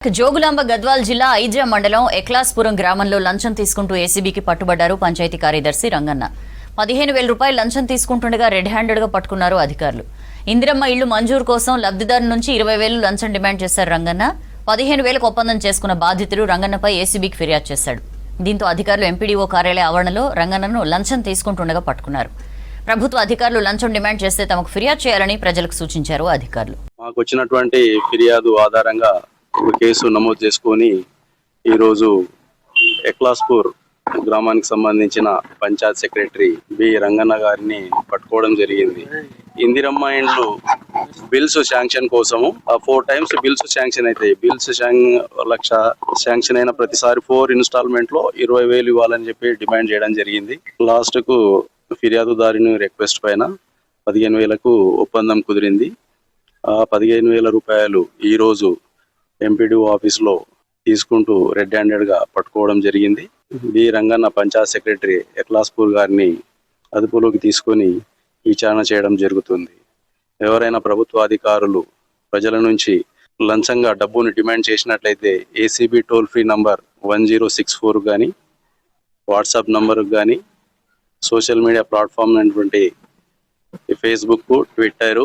జోగులాంబ గద్వాల్ జిల్లా ఐజా మండలం ఎక్లాస్పురం గ్రామంలో లంచం తీసుకుంటూ ఏసీబీకి పట్టుబడ్డారు పంచాయతీ కార్యదర్శి రంగన్న. 15,000 రూపాయలు లంచం తీసుకుంటుండగా రెడ్ హ్యాండెడ్ గా పట్టుకున్నారు అధికారులు. ఇందిరమ్మ ఇళ్లు మంజూరు కోసం లబ్ధిదారు నుంచి 20,000 లంచం డిమాండ్ చేశారు రంగన్న. 15,000కు ఒప్పందం చేసుకున్న బాధితుడు రంగన్నపై ఏసీబీకి ఫిర్యాదు చేశాడు. దీంతో అధికారులు ఎంపీడీఓ కార్యాలయ ఆవరణలో రంగన్నను లంచం తీసుకుంటుండగా పట్టుకున్నారు. ప్రభుత్వ అధికారులు లంచం డిమాండ్ చేస్తే తమకు ఫిర్యాదు చేయాలని ప్రజలకు సూచించారు అధికారులు. మాకు వచ్చినటువంటి ఫిర్యాదు ఆధారంగా ఒక కేసు నమోదు చేసుకొని ఈరోజు ఎక్లాస్పూర్ గ్రామానికి సంబంధించిన పంచాయత్ సెక్రటరీ బి రంగన్న గారిని పట్టుకోవడం జరిగింది. ఇందిరమ్మ ఇండ్లు బిల్స్ శాంక్షన్ కోసము 4 times బిల్స్ శాంక్షన్ అవుతాయి. బిల్స్ లక్ష శాంక్షన్ అయిన ప్రతిసారి 4 ఇన్స్టాల్మెంట్ లో 20,000 ఇవ్వాలని చెప్పి డిమాండ్ చేయడం జరిగింది. లాస్ట్ కు ఫిర్యాదుదారుని రిక్వెస్ట్ పైన 15,000కు ఒప్పందం కుదిరింది. ఆ 15,000 రూపాయలు ఈ రోజు ఎంపీడీఓ ఆఫీస్లో తీసుకుంటూ రెడ్ హ్యాండెడ్ గా పట్టుకోవడం జరిగింది. బి రంగన్న పంచాయత్ సెక్రటరీ ఎక్లాస్పూర్ గారిని అదుపులోకి తీసుకొని విచారణ చేయడం జరుగుతుంది. ఎవరైనా ప్రభుత్వ అధికారులు ప్రజల నుంచి లంచంగా డబ్బును డిమాండ్ చేసినట్లయితే ఏసీబీ టోల్ ఫ్రీ నంబర్ 1064 కానీ వాట్సాప్ నంబర్ కానీ సోషల్ మీడియా ప్లాట్ఫామ్ అయినటువంటి ఫేస్బుక్, ట్విట్టర్,